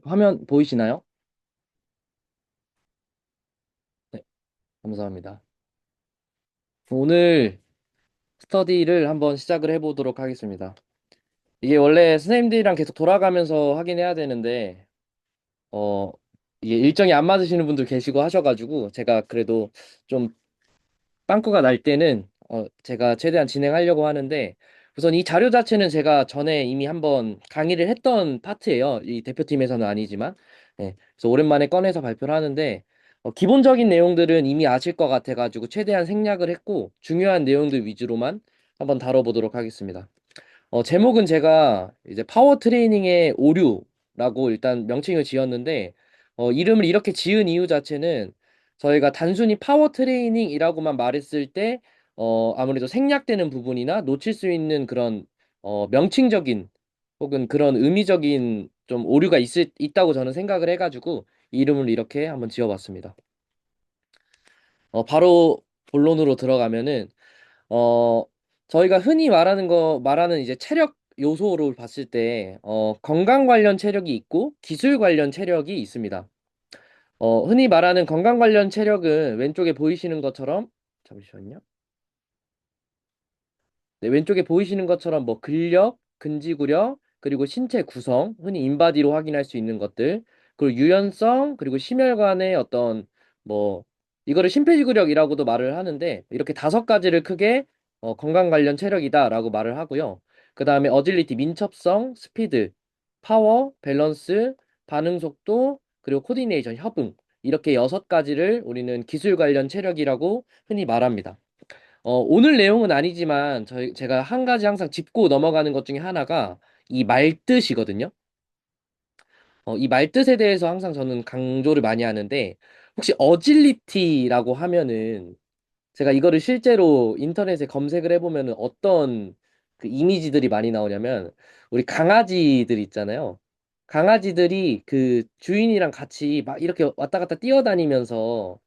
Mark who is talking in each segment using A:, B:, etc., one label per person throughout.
A: 화면 보이시나요? 네, 감사합니다. 오늘 스터디를 한번 시작을 해보도록 하겠습니다. 이게 원래 선생님들이랑 계속 돌아가면서 하긴 해야 되는데, 어, 이게 일정이 안 맞으시는 분들 계시고 하셔가지고, 제가 그래도 좀 빵꾸가 날 때는, 제가 최대한 진행하려고 하는데, 우선 이 자료 자체는 제가 전에 이미 한번 강의를 했던 파트예요. 이 대표팀에서는 아니지만. 네, 그래서 오랜만에 꺼내서 발표를 하는데, 기본적인 내용들은 이미 아실 것 같아가지고 최대한 생략을 했고, 중요한 내용들 위주로만 한번 다뤄보도록 하겠습니다. 제목은 제가 이제 파워 트레이닝의 오류라고 일단 명칭을 지었는데, 이름을 이렇게 지은 이유 자체는 저희가 단순히 파워 트레이닝이라고만 말했을 때, 아무래도 생략되는 부분이나 놓칠 수 있는 그런, 명칭적인 혹은 그런 의미적인 좀 오류가 있다고 저는 생각을 해가지고, 이 이름을 이렇게 한번 지어봤습니다. 바로 본론으로 들어가면은, 어, 저희가 흔히 말하는 이제 체력 요소로 봤을 때, 건강 관련 체력이 있고, 기술 관련 체력이 있습니다. 흔히 말하는 건강 관련 체력은 왼쪽에 보이시는 것처럼, 잠시만요. 네, 왼쪽에 보이시는 것처럼 뭐 근력, 근지구력, 그리고 신체 구성, 흔히 인바디로 확인할 수 있는 것들, 그리고 유연성, 그리고 심혈관의 어떤 뭐 이거를 심폐지구력이라고도 말을 하는데 이렇게 다섯 가지를 크게 건강 관련 체력이다라고 말을 하고요. 그다음에 어질리티, 민첩성, 스피드, 파워, 밸런스, 반응 속도, 그리고 코디네이션, 협응 이렇게 여섯 가지를 우리는 기술 관련 체력이라고 흔히 말합니다. 오늘 내용은 아니지만 제가 한 가지 항상 짚고 넘어가는 것 중에 하나가 이 말뜻이거든요. 이 말뜻에 대해서 항상 저는 강조를 많이 하는데 혹시 어질리티라고 하면은 제가 이거를 실제로 인터넷에 검색을 해보면은 어떤 그 이미지들이 많이 나오냐면 우리 강아지들 있잖아요. 강아지들이 그 주인이랑 같이 막 이렇게 왔다 갔다 뛰어다니면서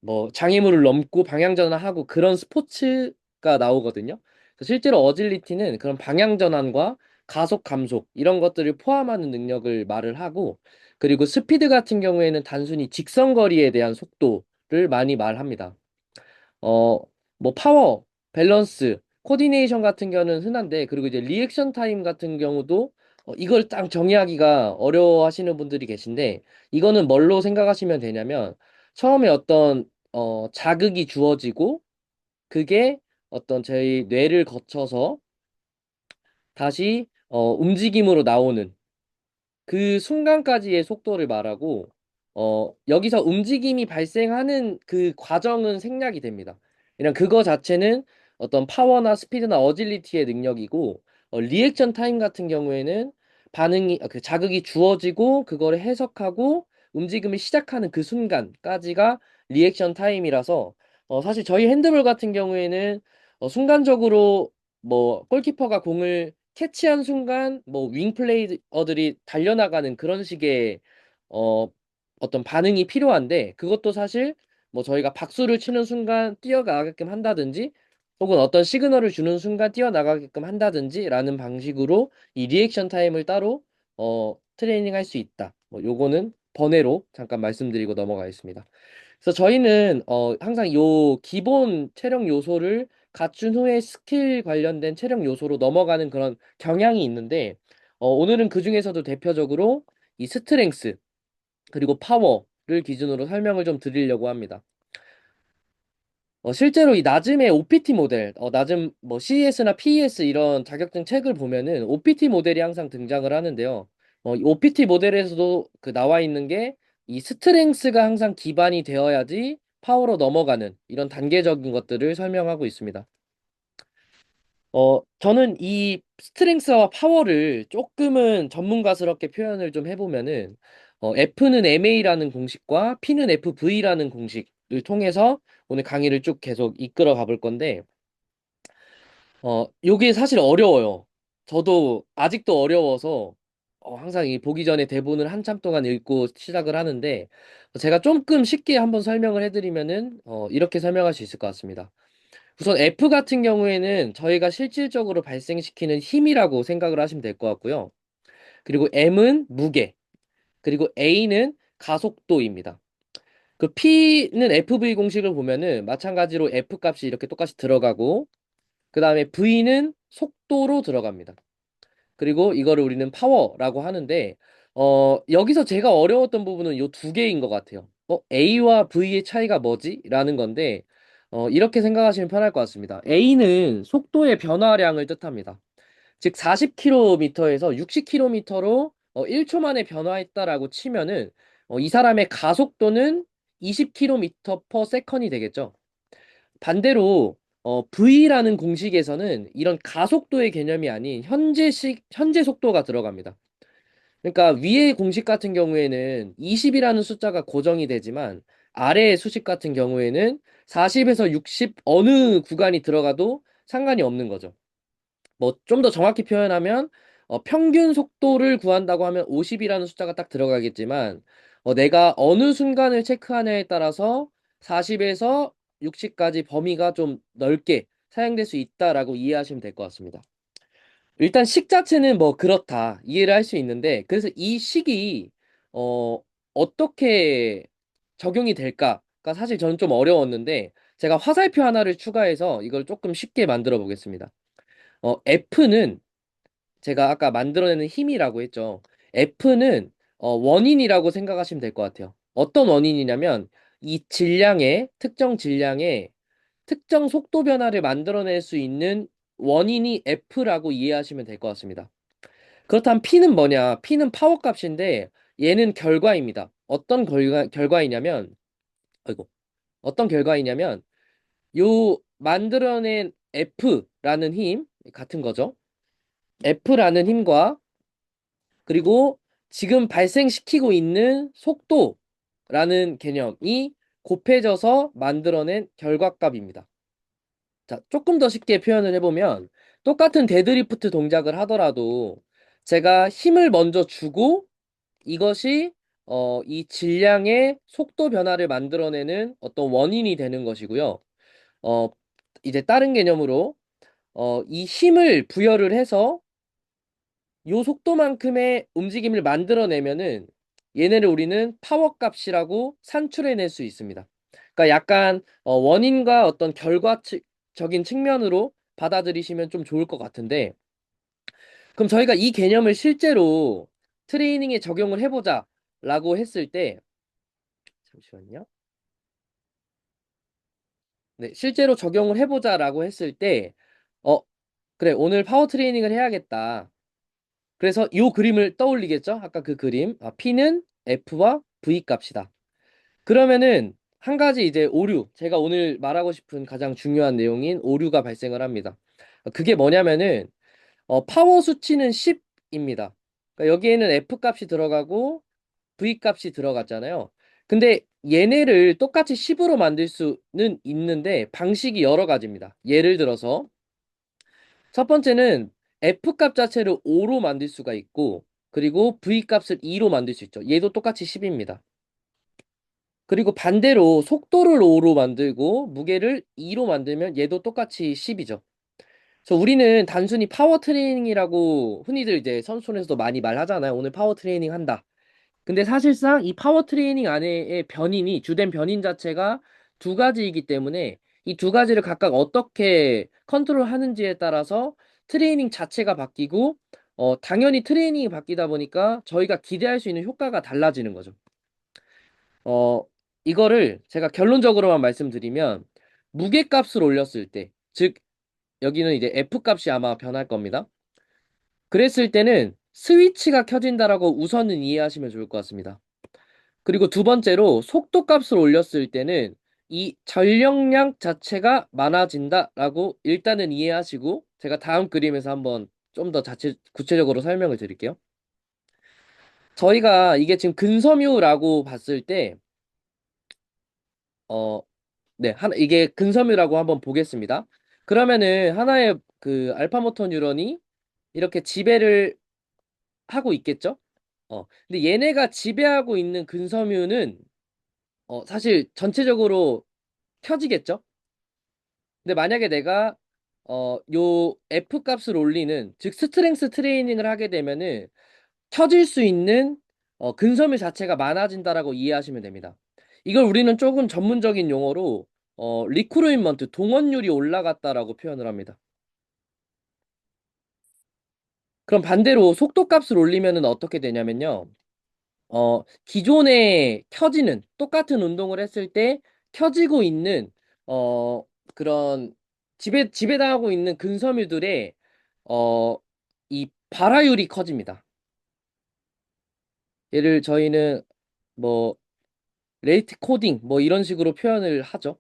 A: 뭐 장애물을 넘고 방향전환하고 그런 스포츠가 나오거든요. 그래서 실제로 어질리티는 그런 방향전환과 가속 감속 이런 것들을 포함하는 능력을 말을 하고 그리고 스피드 같은 경우에는 단순히 직선거리에 대한 속도를 많이 말합니다. 어, 뭐 파워, 밸런스, 코디네이션 같은 경우는 흔한데 그리고 이제 리액션 타임 같은 경우도 이걸 딱 정의하기가 어려워하시는 분들이 계신데 이거는 뭘로 생각하시면 되냐면 처음에 어떤 자극이 주어지고 그게 어떤 저희 뇌를 거쳐서 다시 움직임으로 나오는 그 순간까지의 속도를 말하고, 여기서 움직임이 발생하는 그 과정은 생략이 됩니다. 그냥 그거 자체는 어떤 파워나 스피드나 어질리티의 능력이고, 리액션 타임 같은 경우에는 그 자극이 주어지고, 그거를 해석하고, 움직임을 시작하는 그 순간까지가 리액션 타임이라서, 사실 저희 핸드볼 같은 경우에는, 순간적으로 뭐, 골키퍼가 공을 캐치한 순간 뭐 윙플레이어들이 달려나가는 그런 식의 어 어떤 반응이 필요한데 그것도 사실 뭐 저희가 박수를 치는 순간 뛰어나가게끔 한다든지 혹은 어떤 시그널을 주는 순간 뛰어나가게끔 한다든지라는 방식으로 이 리액션 타임을 따로 트레이닝 할 수 있다. 뭐 요거는 번외로 잠깐 말씀드리고 넘어가겠습니다. 그래서 저희는 항상 요 기본 체력 요소를 갖춘 후에 스킬 관련된 체력 요소로 넘어가는 그런 경향이 있는데 오늘은 그 중에서도 대표적으로 이 스트렝스 그리고 파워를 기준으로 설명을 좀 드리려고 합니다. 실제로 이 나즘의 OPT 모델, 나즘 뭐 CES나 PES 이런 자격증 책을 보면은 OPT 모델이 항상 등장을 하는데요. 이 OPT 모델에서도 그 나와 있는 게 이 스트렝스가 항상 기반이 되어야지 파워로 넘어가는 이런 단계적인 것들을 설명하고 있습니다. 저는 이 스트렝스와 파워를 조금은 전문가스럽게 표현을 좀 해보면은, F는 MA라는 공식과 P는 FV라는 공식을 통해서 오늘 강의를 쭉 계속 이끌어 가볼 건데, 요게 사실 어려워요. 저도 아직도 어려워서, 항상 이 보기 전에 대본을 한참 동안 읽고 시작을 하는데, 제가 조금 쉽게 한번 설명을 해드리면은, 이렇게 설명할 수 있을 것 같습니다. 우선 F 같은 경우에는 저희가 실질적으로 발생시키는 힘이라고 생각을 하시면 될 것 같고요. 그리고 M은 무게, 그리고 A는 가속도입니다. 그 P는 FV 공식을 보면은 마찬가지로 F 값이 이렇게 똑같이 들어가고, 그 다음에 V는 속도로 들어갑니다. 그리고 이거를 우리는 파워라고 하는데, 여기서 제가 어려웠던 부분은 요 두 개인 것 같아요. A와 V의 차이가 뭐지? 라는 건데, 이렇게 생각하시면 편할 것 같습니다. A는 속도의 변화량을 뜻합니다. 즉, 40km에서 60km로 1초 만에 변화했다라고 치면은, 이 사람의 가속도는 20km per second이 되겠죠. 반대로 V라는 공식에서는 이런 가속도의 개념이 아닌 현재 속도가 들어갑니다. 그러니까 위의 공식 같은 경우에는 20이라는 숫자가 고정이 되지만 아래의 수식 같은 경우에는 40에서 60 어느 구간이 들어가도 상관이 없는 거죠. 뭐 좀 더 정확히 표현하면 평균 속도를 구한다고 하면 50이라는 숫자가 딱 들어가겠지만 내가 어느 순간을 체크하냐에 따라서 40에서 60까지 범위가 좀 넓게 사용될 수 있다라고 이해하시면 될 것 같습니다. 일단 식 자체는 뭐 그렇다 이해를 할 수 있는데 그래서 이 식이 어, 어떻게 적용이 될까가 사실 저는 좀 어려웠는데 제가 화살표 하나를 추가해서 이걸 조금 쉽게 만들어 보겠습니다. F는 제가 아까 만들어내는 힘이라고 했죠. F는 원인이라고 생각하시면 될 것 같아요. 어떤 원인이냐면 이 특정 질량의 특정 속도 변화를 만들어낼 수 있는 원인이 F라고 이해하시면 될 것 같습니다. 그렇다면 P는 뭐냐? P는 파워 값인데 얘는 결과입니다. 어떤 결과이냐면, 아이고, 어떤 결과이냐면 요 만들어낸 F라는 힘 같은 거죠. F라는 힘과 그리고 지금 발생시키고 있는 속도라는 개념이 곱해져서 만들어낸 결과값입니다. 자, 조금 더 쉽게 표현을 해보면 똑같은 데드리프트 동작을 하더라도 제가 힘을 먼저 주고 이것이 이 질량의 속도 변화를 만들어내는 어떤 원인이 되는 것이고요. 어, 이제 다른 개념으로 이 힘을 부여를 해서 요 속도만큼의 움직임을 만들어내면은 얘네를 우리는 파워 값이라고 산출해낼 수 있습니다. 그러니까 약간 원인과 어떤 결과적인 측면으로 받아들이시면 좀 좋을 것 같은데 그럼 저희가 이 개념을 실제로 트레이닝에 적용을 해보자 라고 했을 때 잠시만요. 네, 실제로 적용을 해보자 라고 했을 때 어, 그래 오늘 파워 트레이닝을 해야겠다. 그래서 이 그림을 떠올리겠죠? 아까 그 그림. P는 F와 V 값이다. 그러면은 한 가지 이제 오류, 제가 오늘 말하고 싶은 가장 중요한 내용인 오류가 발생을 합니다. 그게 뭐냐면은 파워 수치는 10입니다. 그러니까 여기에는 F 값이 들어가고 V 값이 들어갔잖아요. 근데 얘네를 똑같이 10으로 만들 수는 있는데 방식이 여러 가지입니다. 예를 들어서 첫 번째는 F 값 자체를 5로 만들 수가 있고, 그리고 V 값을 2로 만들 수 있죠. 얘도 똑같이 10입니다. 그리고 반대로 속도를 5로 만들고, 무게를 2로 만들면 얘도 똑같이 10이죠. 그래서 우리는 단순히 파워 트레이닝이라고 흔히들 이제 선수촌에서도 많이 말하잖아요. 오늘 파워 트레이닝 한다. 근데 사실상 이 파워 트레이닝 안에의 주된 변인 자체가 두 가지이기 때문에 이 두 가지를 각각 어떻게 컨트롤 하는지에 따라서 트레이닝 자체가 바뀌고, 당연히 트레이닝이 바뀌다 보니까 저희가 기대할 수 있는 효과가 달라지는 거죠. 어, 이거를 제가 결론적으로만 말씀드리면, 무게값을 올렸을 때, 즉, 여기는 이제 F 값이 아마 변할 겁니다. 그랬을 때는 스위치가 켜진다라고 우선은 이해하시면 좋을 것 같습니다. 그리고 두 번째로 속도 값을 올렸을 때는 이 전력량 자체가 많아진다라고 일단은 이해하시고 제가 다음 그림에서 한번 좀 더 구체적으로 설명을 드릴게요. 저희가 이게 지금 근섬유라고 봤을 때, 어, 네, 이게 근섬유라고 한번 보겠습니다. 그러면은 하나의 그 알파 모터 뉴런이 이렇게 지배를 하고 있겠죠? 근데 얘네가 지배하고 있는 근섬유는 사실 전체적으로 켜지겠죠? 근데 만약에 내가 요 F 값을 올리는 즉 스트렝스 트레이닝을 하게 되면은 켜질 수 있는 근섬유 자체가 많아진다라고 이해하시면 됩니다. 이걸 우리는 조금 전문적인 용어로 리크루이먼트, 동원율이 올라갔다라고 표현을 합니다. 그럼 반대로 속도값을 올리면은 어떻게 되냐면요. 기존에 켜지는 똑같은 운동을 했을 때 켜지고 있는 어, 그런 지배당하고 있는 근섬유들의 어, 이 발화율이 커집니다. 얘를 저희는 뭐 레이트 코딩 뭐 이런 식으로 표현을 하죠.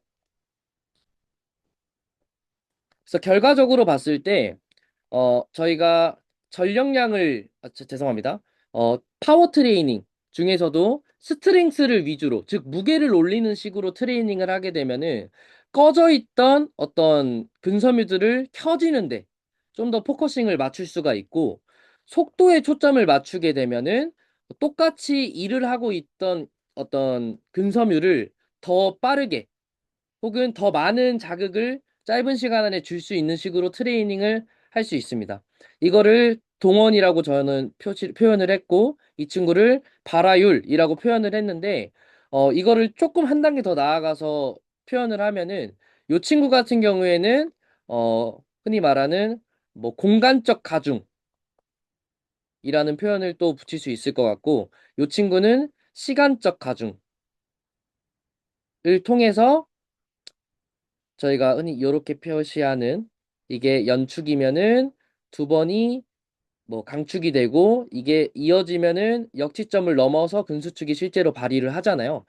A: 그래서 결과적으로 봤을 때 저희가 전력량을, 죄송합니다. 파워 트레이닝 중에서도 스트렝스를 위주로, 즉, 무게를 올리는 식으로 트레이닝을 하게 되면은 꺼져 있던 어떤 근섬유들을 켜지는데 좀 더 포커싱을 맞출 수가 있고, 속도에 초점을 맞추게 되면은 똑같이 일을 하고 있던 어떤 근섬유를 더 빠르게 혹은 더 많은 자극을 짧은 시간 안에 줄 수 있는 식으로 트레이닝을 할 수 있습니다. 이거를 동원이라고 저는 표현을 했고, 이 친구를 발화율이라고 표현을 했는데, 이거를 조금 한 단계 더 나아가서 표현을 하면은, 이 친구 같은 경우에는, 흔히 말하는, 뭐, 공간적 가중이라는 표현을 또 붙일 수 있을 것 같고, 이 친구는 시간적 가중을 통해서 저희가 흔히 이렇게 표시하는 이게 연축이면은 두 번이 뭐 강축이 되고 이게 이어지면은 역치점을 넘어서 근수축이 실제로 발휘를 하잖아요.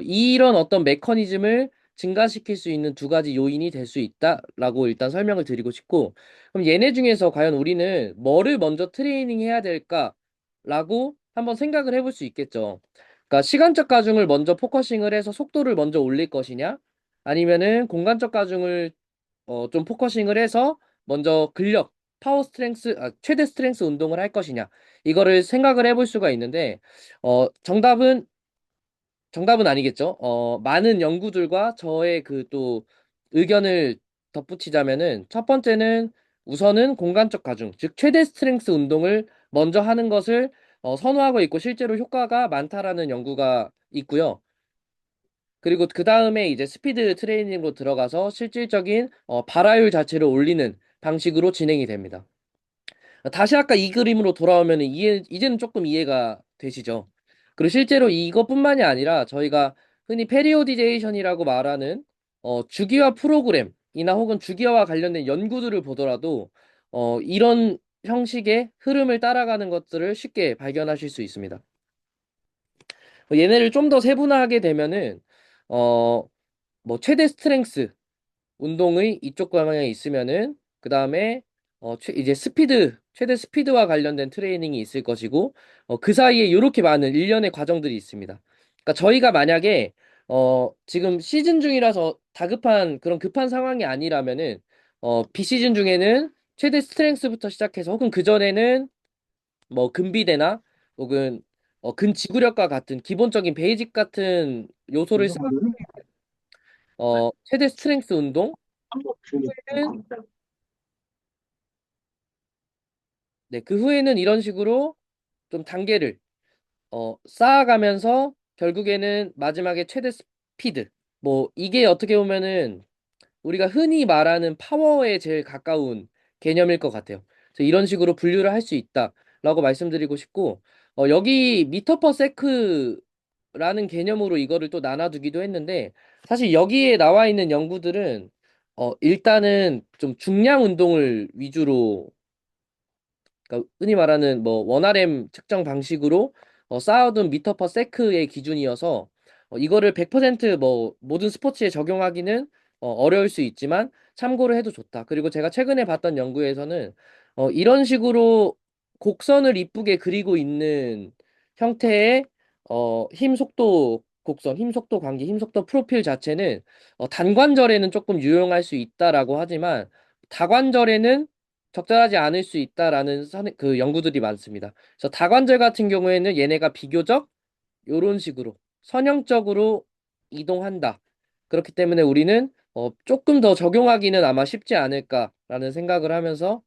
A: 이런 어떤 메커니즘을 증가시킬 수 있는 두 가지 요인이 될 수 있다라고 일단 설명을 드리고 싶고, 그럼 얘네 중에서 과연 우리는 뭐를 먼저 트레이닝 해야 될까라고 한번 생각을 해볼 수 있겠죠. 그러니까 시간적 가중을 먼저 포커싱을 해서 속도를 먼저 올릴 것이냐, 아니면은 공간적 가중을 좀 포커싱을 해서 먼저 근력, 파워 스트렝스, 최대 스트렝스 운동을 할 것이냐. 이거를 생각을 해볼 수가 있는데, 정답은 아니겠죠. 많은 연구들과 저의 그 또 의견을 덧붙이자면은 첫 번째는 우선은 공간적 가중, 즉 최대 스트렝스 운동을 먼저 하는 것을 선호하고 있고 실제로 효과가 많다라는 연구가 있고요. 그리고 그 다음에 이제 스피드 트레이닝으로 들어가서 실질적인 발화율 자체를 올리는 방식으로 진행이 됩니다. 다시 아까 이 그림으로 돌아오면 이제는 조금 이해가 되시죠? 그리고 실제로 이것뿐만이 아니라 저희가 흔히 페리오디제이션이라고 말하는 주기화 프로그램이나 혹은 주기화와 관련된 연구들을 보더라도 이런 형식의 흐름을 따라가는 것들을 쉽게 발견하실 수 있습니다. 얘네를 좀 더 세분화하게 되면은 어, 뭐 최대 스트렝스 운동의 이쪽 방향에 있으면은 그 다음에 이제 최대 스피드와 관련된 트레이닝이 있을 것이고 그 사이에 이렇게 많은 일련의 과정들이 있습니다. 그러니까 저희가 만약에 지금 시즌 중이라서 다급한 그런 급한 상황이 아니라면은 비시즌 중에는 최대 스트렝스부터 시작해서 혹은 그전에는 뭐 근비대나 혹은 근지구력과 같은 기본적인 베이직 같은 요소를 쌓은 최대 스트렝스 운동 후에는 네, 그 후에는 이런 식으로 좀 단계를 쌓아가면서 결국에는 마지막에 최대 스피드. 뭐 이게 어떻게 보면은 우리가 흔히 말하는 파워에 제일 가까운 개념일 것 같아요. 그래서 이런 식으로 분류를 할 수 있다라고 말씀드리고 싶고 여기 미터 퍼 세크라는 개념으로 이거를 또 나눠두기도 했는데 사실 여기에 나와 있는 연구들은 일단은 좀 중량 운동을 위주로 그러니까 흔히 말하는 뭐 원RM 측정 방식으로 쌓아둔 미터 퍼 세크의 기준이어서 이거를 100%뭐 모든 스포츠에 적용하기는 어려울 수 있지만 참고를 해도 좋다. 그리고 제가 최근에 봤던 연구에서는 이런 식으로 곡선을 이쁘게 그리고 있는 형태의 힘 속도 곡선, 힘 속도 관계, 힘 속도 프로필 자체는 단관절에는 조금 유용할 수 있다라고 하지만 다관절에는 적절하지 않을 수 있다라는 그 연구들이 많습니다. 그래서 다관절 같은 경우에는 얘네가 비교적 이런 식으로 선형적으로 이동한다. 그렇기 때문에 우리는 조금 더 적용하기는 아마 쉽지 않을까라는 생각을 하면서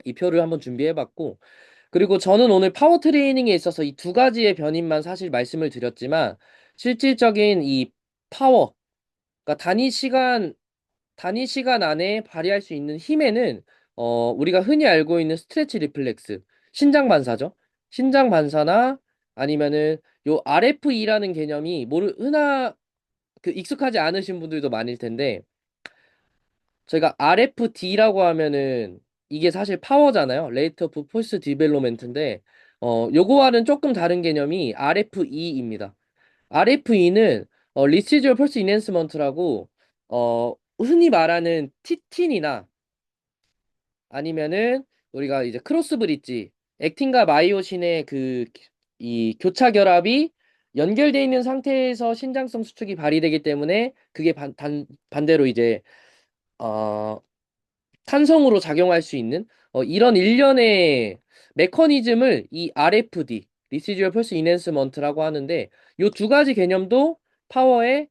A: 이 표를 한번 준비해봤고, 그리고 저는 오늘 파워 트레이닝에 있어서 이 두 가지의 변인만 사실 말씀을 드렸지만 실질적인 이 파워, 그러니까 단위 시간 안에 발휘할 수 있는 힘에는 우리가 흔히 알고 있는 스트레치 리플렉스, 신장 반사죠. 신장 반사나 아니면은 요 RFE라는 개념이 익숙하지 않으신 분들도 많을 텐데 저희가 RFD라고 하면은 이게 사실 파워잖아요. Rate of Force Development인데 요거와는 조금 다른 개념이 RFE입니다. RFE는 Residual Pulse Enhancement라고 흔히 말하는 티틴이나 아니면은 우리가 이제 크로스 브릿지, 액틴과 마이오신의 이 교차 결합이 연결되어 있는 상태에서 신장성 수축이 발휘되기 때문에 그게 반대로 이제 어, 탄성으로 작용할 수 있는 이런 일련의 메커니즘을 이 RFD, Residual Pulse Enhancement라고 하는데 이 두 가지 개념도 파워에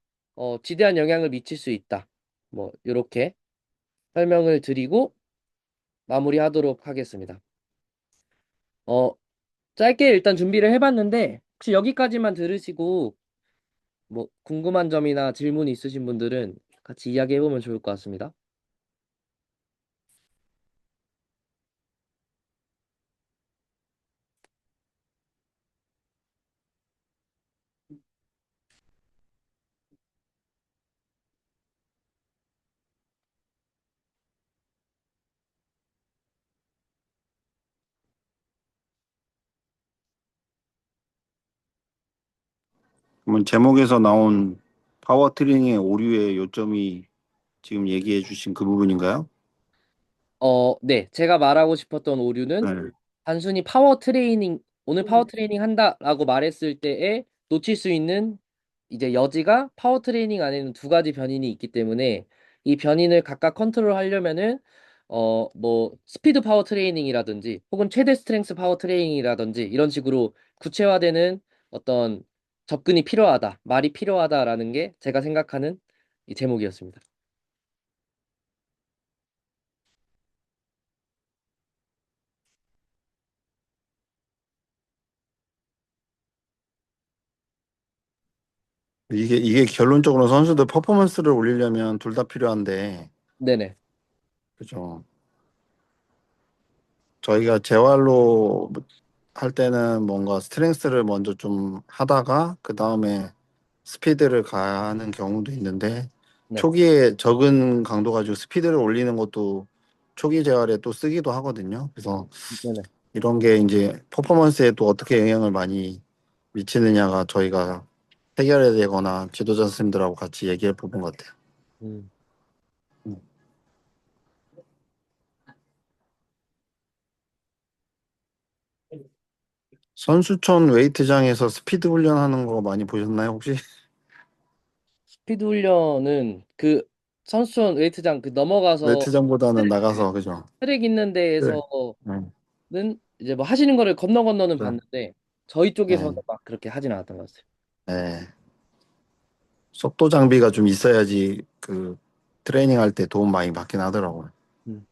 A: 지대한 영향을 미칠 수 있다. 뭐 이렇게 설명을 드리고 마무리하도록 하겠습니다. 어, 짧게 일단 준비를 해봤는데 혹시 여기까지만 들으시고 뭐 궁금한 점이나 질문이 있으신 분들은 같이 이야기해보면 좋을 것 같습니다.
B: 그러면 제목에서 나온 파워 트레이닝의 오류의 요점이 지금 얘기해 주신 그 부분인가요?
A: 네. 제가 말하고 싶었던 오류는
B: 네.
A: 단순히 파워 트레이닝, 오늘 파워 트레이닝 한다라고 말했을 때에 놓칠 수 있는 이제 여지가 파워 트레이닝 안에는 두 가지 변인이 있기 때문에 이 변인을 각각 컨트롤 하려면은 뭐 스피드 파워 트레이닝이라든지 혹은 최대 스트렝스 파워 트레이닝이라든지 이런 식으로 구체화되는 어떤 접근이 필요하다, 말이 필요하다라는 게 제가 생각하는 이 제목이었습니다.
B: 이게 결론적으로 선수들 퍼포먼스를 올리려면 둘 다 필요한데,
A: 네네.
B: 그죠? 저희가 재활로 할 때는 뭔가 스트렝스를 먼저 좀 하다가 그 다음에 스피드를 가는 경우도 있는데
A: 네.
B: 초기에 적은 강도 가지고 스피드를 올리는 것도 초기 재활에 또 쓰기도 하거든요. 그래서
A: 네네.
B: 이런 게 이제 퍼포먼스에 또 어떻게 영향을 많이 미치느냐가 저희가 해결해야 되거나 지도자 선생님들하고 같이 얘기해 보는 것 같아요.
A: 음.
B: 음. 선수촌 웨이트장에서 스피드 훈련하는 거 많이 보셨나요, 혹시?
A: 스피드 훈련은 그 선수촌 웨이트장 그 넘어가서
B: 웨이트장보다는
A: 트랙,
B: 나가서 그죠?
A: 트랙 있는
B: 네.
A: 데에서는
B: 네.
A: 이제 뭐 하시는 거를 건너는
B: 네.
A: 봤는데 저희 쪽에서는
B: 네.
A: 막 그렇게 하진 않았던 것 같아요.
B: 네. 속도 장비가 좀 있어야지 그 트레이닝 할 때 도움 많이 받긴 하더라고요.
A: 음.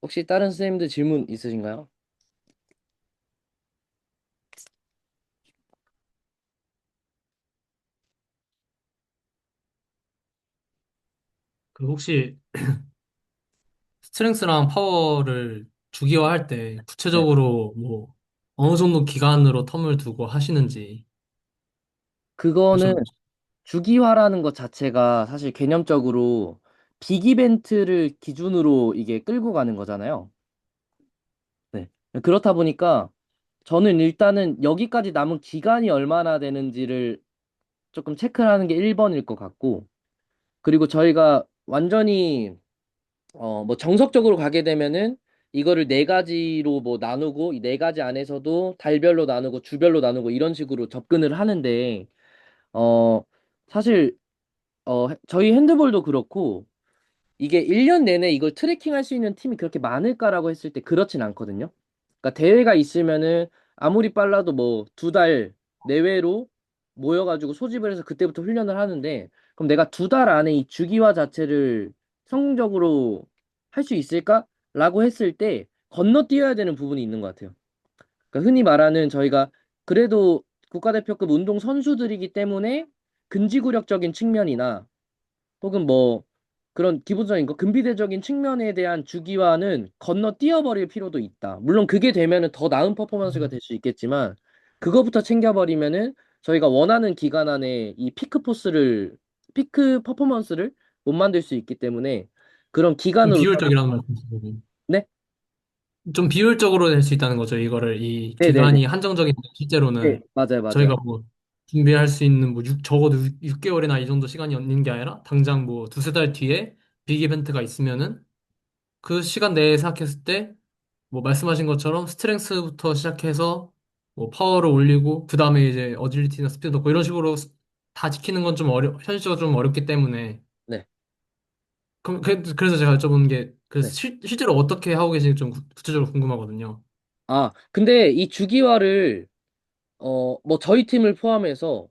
A: 혹시 다른 선생님들 질문 있으신가요?
C: 그 혹시 스트렝스랑 파워를 주기화할 때
A: 네.
C: 구체적으로 뭐 어느 정도 기간으로 텀을 두고 하시는지
A: 그거는
C: 여쭤
A: 주기화라는 것 자체가 사실 개념적으로 빅 이벤트를 기준으로 이게 끌고 가는 거잖아요. 네. 그렇다 보니까 저는 일단은 여기까지 남은 기간이 얼마나 되는지를 조금 체크를 하는 게 1번일 것 같고, 그리고 저희가 완전히, 뭐 정석적으로 가게 되면은 이거를 네 가지로 뭐 나누고, 이 네 가지 안에서도 달별로 나누고, 주별로 나누고, 이런 식으로 접근을 하는데, 어, 사실, 저희 핸드볼도 그렇고, 이게 1년 내내 이걸 트래킹할 수 있는 팀이 그렇게 많을까라고 했을 때 그렇진 않거든요. 그러니까 대회가 있으면은 아무리 빨라도 뭐 2달 내외로 모여가지고 소집을 해서 그때부터 훈련을 하는데 그럼 내가 2달 안에 이 주기화 자체를 성공적으로 할 수 있을까라고 했을 때 건너뛰어야 되는 부분이 있는 것 같아요. 그러니까 흔히 말하는 저희가 그래도 국가대표급 운동 선수들이기 때문에 근지구력적인 측면이나 혹은 뭐 그런 기본적인 거 근비대적인 측면에 대한 주기화는 건너뛰어 버릴 필요도 있다. 물론 그게 되면은 더 나은 퍼포먼스가 될 수 있겠지만 그거부터 챙겨버리면은 저희가 원하는 기간 안에 이 피크 퍼포먼스를 못 만들 수 있기 때문에 그런
C: 좀
A: 기간을
C: 비효율적이라는 말씀이시고.
A: 네?
C: 좀 비효율적으로 될 수 있다는 거죠. 이거를 이
A: 네네네.
C: 기간이 한정적인데
A: 네,
C: 실제로는
A: 맞아요, 맞아요.
C: 저희가 뭐 준비할 수 있는 뭐 적어도 6개월이나 이 정도 시간이 있는 게 아니라 당장 뭐 두세 달 뒤에 빅 이벤트가 있으면은 그 시간 내에 생각했을 때 뭐 말씀하신 것처럼 스트렝스부터 시작해서 뭐 파워를 올리고 그 다음에 이제 어질리티나 스피드 넣고 이런 식으로 다 지키는 건 좀 현실적으로 좀 어렵기 때문에
A: 네,
C: 그래서 제가 여쭤보는 게 그
A: 네.
C: 실제로 어떻게 하고 계신지 좀 구체적으로 궁금하거든요.
A: 아, 근데 이 주기화를 뭐 저희 팀을 포함해서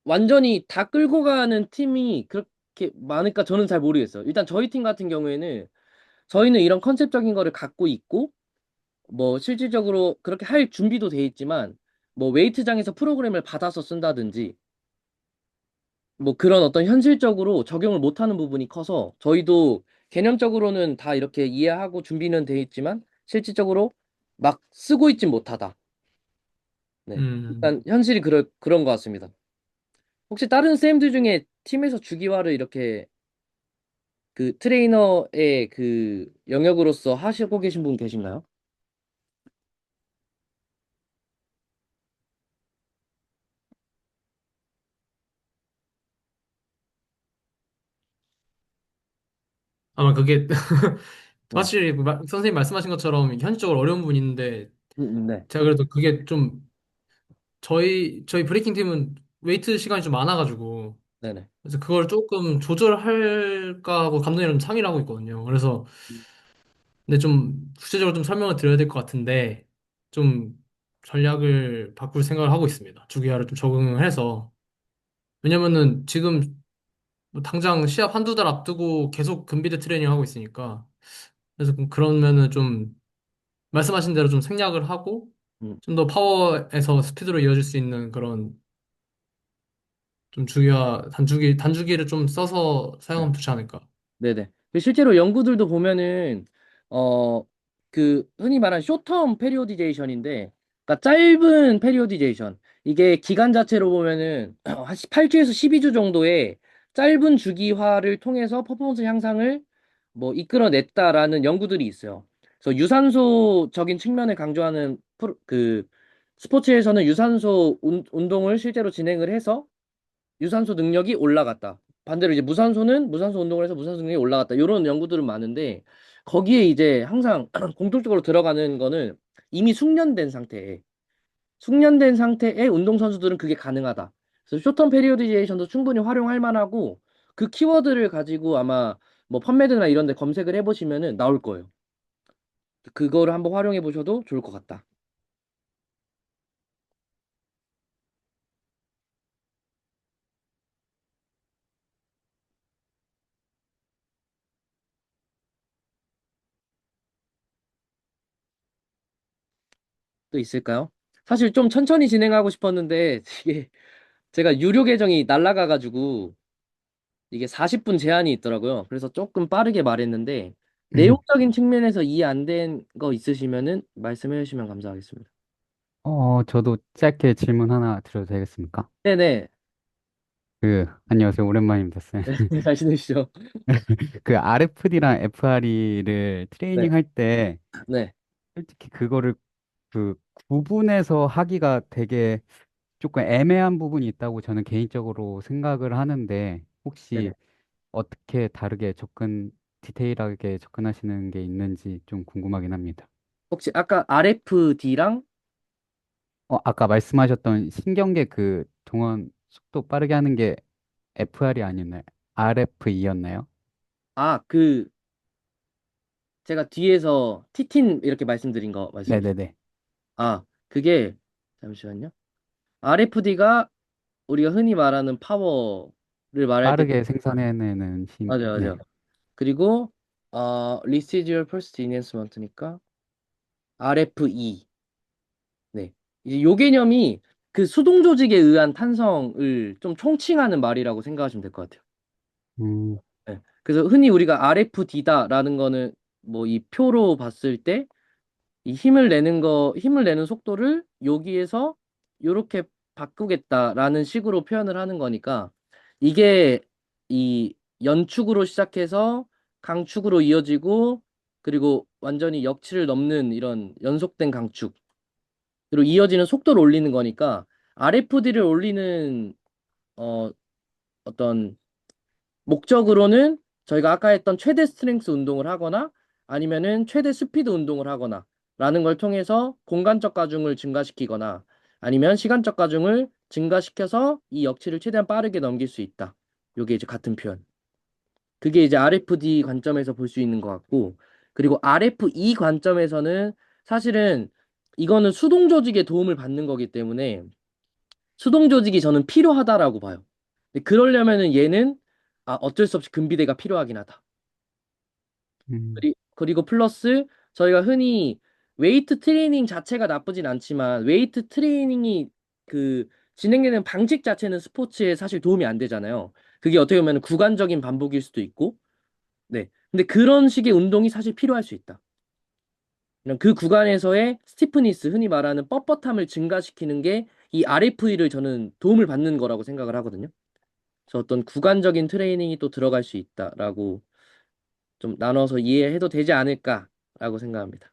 A: 완전히 다 끌고 가는 팀이 그렇게 많을까 저는 잘 모르겠어요. 일단 저희 팀 같은 경우에는 저희는 이런 컨셉적인 거를 갖고 있고 뭐 실질적으로 그렇게 할 준비도 돼 있지만 뭐 웨이트장에서 프로그램을 받아서 쓴다든지 뭐 그런 어떤 현실적으로 적용을 못하는 부분이 커서 저희도 개념적으로는 다 이렇게 이해하고 준비는 돼 있지만 실질적으로 막 쓰고 있진 못하다. 네.
C: 음.
A: 일단 현실이 그런 것 같습니다. 혹시 다른 쌤들 중에 팀에서 주기화를 이렇게 그 트레이너의 그 영역으로서 하시고 계신 분 계신가요?
C: 아마 그게
A: 네.
C: 확실히 선생님 말씀하신 것처럼 현실적으로 어려운 부분이 있는데
A: 네.
C: 제가 그래도 그게 좀 저희 브레이킹 팀은 웨이트 시간이 좀 많아가지고
A: 네네.
C: 그래서 그걸 조금 조절할까 하고 감독님이랑 상의를 하고 있거든요. 그래서 근데 좀 구체적으로 좀 설명을 드려야 될 것 같은데 좀 전략을 바꿀 생각을 하고 있습니다. 주기화를 좀 적응을 해서 왜냐면은 지금 뭐 당장 시합 한두 달 앞두고 계속 근비대 트레이닝 하고 있으니까 그래서 그러면은 좀 말씀하신 대로 좀 생략을 하고
A: 음,
C: 좀 더 파워에서 스피드로 이어질 수 있는 그런 좀 주기와 단주기를 좀 써서
A: 네.
C: 사용하면 좋지 않을까.
A: 네네. 그 실제로 연구들도 보면은 어 그 흔히 말하는 쇼텀 페리오디제이션인데 그러니까 짧은 페리오디제이션 이게 기간 자체로 보면은 한 8주에서 12주 정도의 짧은 주기화를 통해서 퍼포먼스 향상을 뭐 이끌어냈다라는 연구들이 있어요. 그래서 유산소적인 측면을 강조하는 그 스포츠에서는 유산소 운동을 실제로 진행을 해서 유산소 능력이 올라갔다. 반대로 이제 무산소는 무산소 운동을 해서 무산소 능력이 올라갔다. 이런 연구들은 많은데 거기에 이제 항상 공통적으로 들어가는 거는 이미 숙련된 상태의 운동선수들은 그게 가능하다. 그래서 쇼텀 페리오디제이션도 충분히 활용할 만하고 그 키워드를 가지고 아마 뭐 펀메드나 이런 데 검색을 해보시면은 나올 거예요. 그거를 한번 활용해 보셔도 좋을 것 같다. 또 있을까요? 사실 좀 천천히 진행하고 싶었는데 이게 제가 유료 계정이 날라가가지고 이게 40분 제한이 있더라고요. 그래서 조금 빠르게 말했는데 내용적인 측면에서 이해 안 된 거 있으시면은 말씀해 주시면 감사하겠습니다.
D: 저도 짧게 질문 하나 드려도 되겠습니까?
A: 네네.
D: 안녕하세요. 오랜만입니다, 쌤.
A: 네, 잘 지내시죠?
D: RFD랑 FRE를
A: 네,
D: 트레이닝 할 때,
A: 네,
D: 솔직히 그거를 그 구분해서 하기가 되게 조금 애매한 부분이 있다고 저는 개인적으로 생각을 하는데, 혹시
A: 네네.
D: 어떻게 다르게 디테일하게 접근하시는 게 있는지 좀 궁금하긴 합니다.
A: 혹시 아까 RFD랑
D: 아까 말씀하셨던 신경계 동원 속도 빠르게 하는 게 FR이 아니었나요? RFE였나요?
A: 아, 제가 뒤에서 티틴 이렇게 말씀드린 거 말씀이시죠?
D: 네네네.
A: 아, 그게, 잠시만요. RFD가 우리가 흔히 말하는 파워를 말할 때,
D: 빠르게 생산해내는 힘.
A: 맞아요,
D: 네.
A: 맞아요. 그리고, Residual First Enhancement니까 RFE. 네. 이제 요 개념이 그 수동 조직에 의한 탄성을 좀 총칭하는 말이라고 생각하시면 될 것 같아요.
D: 음,
A: 네. 그래서 흔히 우리가 RFD다라는 거는 뭐 이 표로 봤을 때 이 힘을 내는 속도를 여기에서 요렇게 바꾸겠다라는 식으로 표현을 하는 거니까 이게 이 연축으로 시작해서 강축으로 이어지고 그리고 완전히 역치를 넘는 이런 연속된 강축 그리고 이어지는 속도를 올리는 거니까 RFD를 올리는 어, 어떤 목적으로는 저희가 아까 했던 최대 스트렝스 운동을 하거나 아니면은 최대 스피드 운동을 하거나 라는 걸 통해서 공간적 가중을 증가시키거나 아니면 시간적 가중을 증가시켜서 이 역치를 최대한 빠르게 넘길 수 있다. 요게 이제 같은 표현. 그게 이제 RFD 관점에서 볼 수 있는 것 같고 그리고 RFE 관점에서는 사실은 이거는 수동 조직의 도움을 받는 거기 때문에 수동 조직이 저는 필요하다라고 봐요. 근데 그러려면은 얘는 어쩔 수 없이 근비대가 필요하긴 하다.
D: 음,
A: 그리고 플러스 저희가 흔히 웨이트 트레이닝 자체가 나쁘진 않지만 웨이트 트레이닝이 그 진행되는 방식 자체는 스포츠에 사실 도움이 안 되잖아요. 그게 어떻게 보면 구간적인 반복일 수도 있고, 네. 근데 그런 식의 운동이 사실 필요할 수 있다. 그냥 그 구간에서의 스티프니스, 흔히 말하는 뻣뻣함을 증가시키는 게 이 RFE를 저는 도움을 받는 거라고 생각을 하거든요. 그래서 어떤 구간적인 트레이닝이 또 들어갈 수 있다라고 좀 나눠서 이해해도 되지 않을까라고 생각합니다.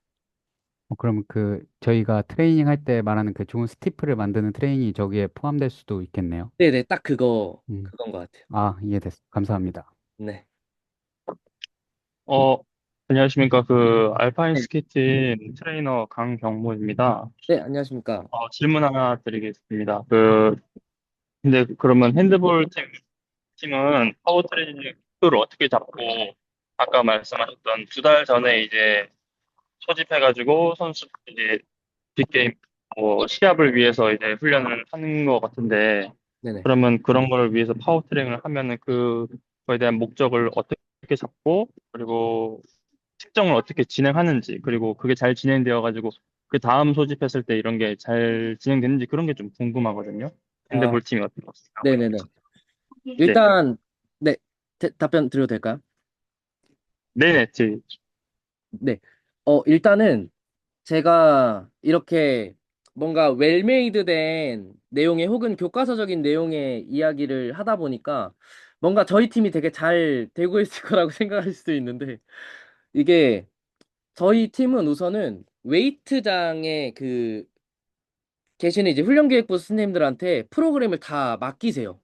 D: 그럼 저희가 트레이닝 할 때 말하는 그 좋은 스티프를 만드는 트레이닝이 저기에 포함될 수도 있겠네요.
A: 네네, 딱
D: 음,
A: 그건 것 같아요.
D: 아, 이해됐어. 감사합니다.
A: 네.
E: 어, 안녕하십니까. 알파인
A: 네,
E: 스키 팀 트레이너 강경모입니다.
A: 네, 안녕하십니까.
E: 질문 하나 드리겠습니다. 근데 그러면 핸드볼 팀은 파워 트레이닝 속도를 어떻게 잡고, 아까 말씀하셨던 2달 전에 이제 소집해가지고 선수 이제 빅게임, 시합을 위해서 이제 훈련을 하는 것 같은데,
A: 네네.
E: 그러면 그런 걸 위해서 파워 트레이닝을 하면은 그거에 대한 목적을 어떻게 잡고, 그리고 측정을 어떻게 진행하는지, 그리고 그게 잘 진행되어 가지고 그 다음 소집했을 때 이런 게 잘 진행되는지 그런 게 좀 궁금하거든요.
A: 아,
E: 핸드볼 팀이 어떻게 생각하고
A: 네네네.
E: 있는지. 네.
A: 일단, 네, 답변 드려도 될까요?
E: 네네.
A: 네. 일단은 제가 이렇게 뭔가 웰메이드 된 내용의 혹은 교과서적인 내용의 이야기를 하다 보니까 뭔가 저희 팀이 되게 잘 되고 있을 거라고 생각할 수도 있는데 이게 저희 팀은 우선은 웨이트장에 계시는 이제 훈련기획부 선생님들한테 프로그램을 다 맡기세요.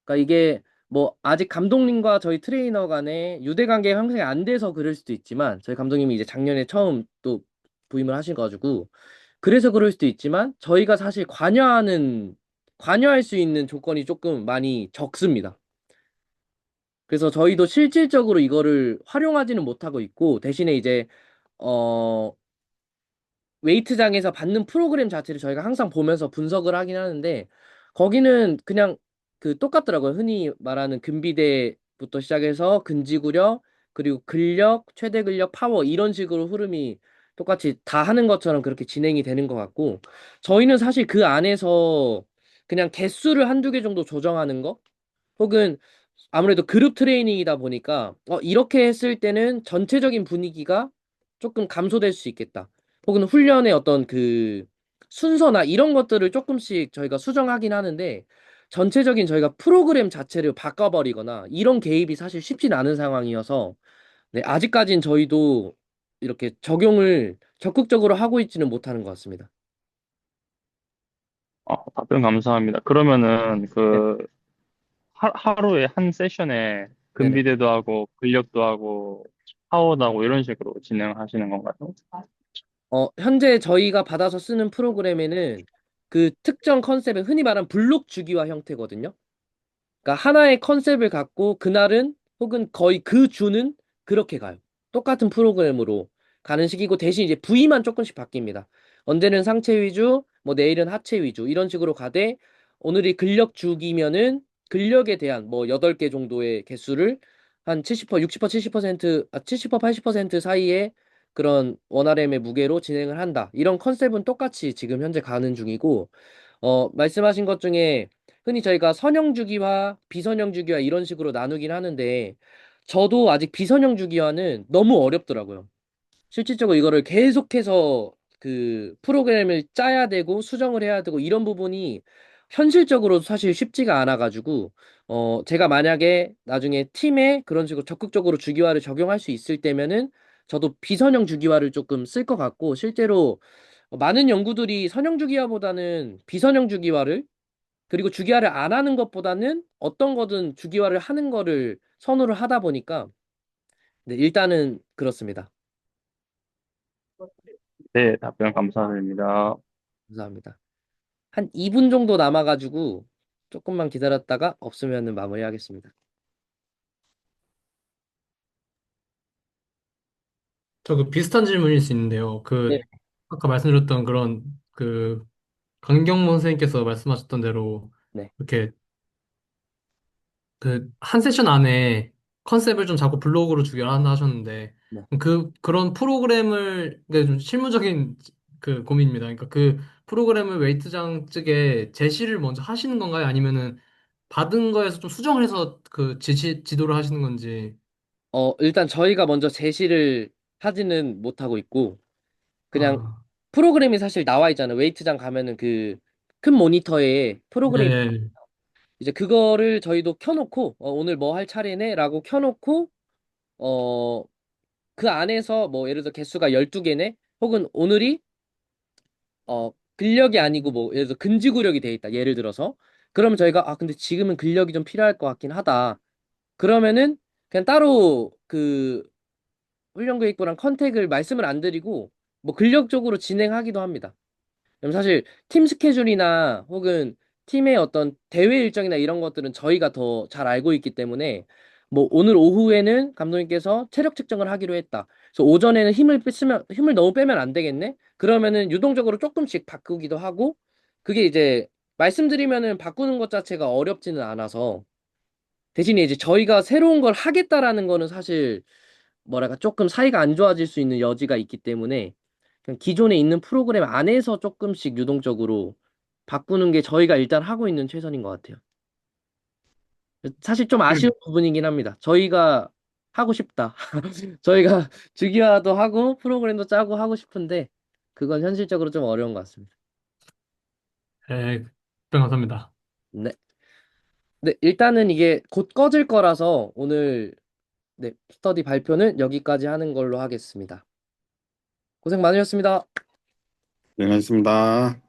A: 그러니까 이게 뭐 아직 감독님과 저희 트레이너 간의 유대 관계가 형성이 안 돼서 그럴 수도 있지만 저희 감독님이 이제 작년에 처음 또 부임을 하셔가지고 그래서 그럴 수도 있지만 저희가 사실 관여할 수 있는 조건이 조금 많이 적습니다. 그래서 저희도 실질적으로 이거를 활용하지는 못하고 있고 대신에 이제 어 웨이트장에서 받는 프로그램 자체를 저희가 항상 보면서 분석을 하긴 하는데 거기는 그냥 똑같더라고요. 흔히 말하는 근비대부터 시작해서 근지구력 그리고 근력, 최대 근력, 파워 이런 식으로 흐름이 똑같이 다 하는 것처럼 그렇게 진행이 되는 것 같고 저희는 사실 그 안에서 그냥 개수를 한두 개 정도 조정하는 거 혹은 아무래도 그룹 트레이닝이다 보니까 이렇게 했을 때는 전체적인 분위기가 조금 감소될 수 있겠다. 혹은 훈련의 어떤 순서나 이런 것들을 조금씩 저희가 수정하긴 하는데 전체적인 저희가 프로그램 자체를 바꿔버리거나 이런 개입이 사실 쉽진 않은 상황이어서 네, 아직까진 저희도 이렇게 적용을 적극적으로 하고 있지는 못하는 것 같습니다.
E: 답변 감사합니다. 그러면은
A: 네,
E: 하루에 한 세션에
A: 네네.
E: 근비대도 하고 근력도 하고 파워도 하고 이런 식으로 진행하시는 건가요?
A: 현재 저희가 받아서 쓰는 프로그램에는 그 특정 컨셉의 흔히 말하는 블록 주기화 형태거든요. 그러니까 하나의 컨셉을 갖고 그날은 혹은 거의 그 주는 그렇게 가요. 똑같은 프로그램으로 가는 식이고 대신 이제 부위만 조금씩 바뀝니다. 언제는 상체 위주, 뭐 내일은 하체 위주 이런 식으로 가되 오늘이 근력 주기면은 근력에 대한 뭐 8개 정도의 개수를 한 70%, 60%, 70%, 70%, 80% 사이에 그런 원RM의 무게로 진행을 한다. 이런 컨셉은 똑같이 지금 현재 가는 중이고 말씀하신 것 중에 흔히 저희가 선형 주기와 비선형 주기와 이런 식으로 나누긴 하는데 저도 아직 비선형 주기와는 너무 어렵더라고요. 실질적으로 이거를 계속해서 그 프로그램을 짜야 되고 수정을 해야 되고 이런 부분이 현실적으로 사실 쉽지가 않아가지고 제가 만약에 나중에 팀에 그런 식으로 적극적으로 주기화를 적용할 수 있을 때면은 저도 비선형 주기화를 조금 쓸 것 같고 실제로 많은 연구들이 선형 주기화보다는 비선형 주기화를 그리고 주기화를 안 하는 것보다는 어떤 거든 주기화를 하는 거를 선호를 하다 보니까 네, 일단은 그렇습니다.
E: 네, 답변 감사드립니다.
A: 감사합니다. 한 2분 정도 남아가지고 조금만 기다렸다가 없으면 마무리하겠습니다.
C: 저 그 비슷한 질문일 수 있는데요.
A: 네,
C: 그 아까 말씀드렸던 그런 그 강경모 선생님께서 말씀하셨던 대로
A: 네,
C: 이렇게 그 한 세션 안에 컨셉을 좀 자꾸 블록으로 주결한다 하셨는데
A: 네.
C: 그런 프로그램을 그러니까 좀 실무적인 그 고민입니다. 그러니까 그 프로그램을 웨이트장 측에 제시를 먼저 하시는 건가요? 아니면은 받은 거에서 좀 수정을 해서 그 지도를 하시는 건지.
A: 일단 저희가 먼저 제시를 하지는 못하고 있고 그냥
C: 아,
A: 프로그램이 사실 나와 있잖아요. 웨이트장 가면은 그 큰 모니터에 프로그램이
C: 네.
A: 이제 그거를 저희도 켜놓고 오늘 뭐 할 차례네라고 켜놓고 어, 그 안에서 뭐 예를 들어 개수가 12개네 혹은 오늘이 근력이 아니고 뭐 예를 들어 근지구력이 돼 있다. 예를 들어서 그러면 저희가 근데 지금은 근력이 좀 필요할 것 같긴 하다. 그러면은 그냥 따로 그 훈련교육부랑 컨택을 말씀을 안 드리고 뭐 근력적으로 진행하기도 합니다. 그럼 사실 팀 스케줄이나 혹은 팀의 어떤 대회 일정이나 이런 것들은 저희가 더 잘 알고 있기 때문에 뭐 오늘 오후에는 감독님께서 체력 측정을 하기로 했다. 그래서 오전에는 힘을 너무 빼면 안 되겠네. 그러면은 유동적으로 조금씩 바꾸기도 하고 그게 이제 말씀드리면은 바꾸는 것 자체가 어렵지는 않아서 대신에 이제 저희가 새로운 걸 하겠다라는 거는 사실 뭐랄까 조금 사이가 안 좋아질 수 있는 여지가 있기 때문에 그냥 기존에 있는 프로그램 안에서 조금씩 유동적으로 바꾸는 게 저희가 일단 하고 있는 최선인 것 같아요. 사실 좀 아쉬운 부분이긴 합니다. 저희가 하고 싶다. 저희가 주기화도 하고 프로그램도 짜고 하고 싶은데 그건 현실적으로 좀 어려운 것 같습니다.
C: 네, 답변 감사합니다.
A: 네. 네, 일단은 이게 곧 꺼질 거라서 오늘 네, 스터디 발표는 여기까지 하는 걸로 하겠습니다. 고생 많으셨습니다.
B: 네, 알겠습니다.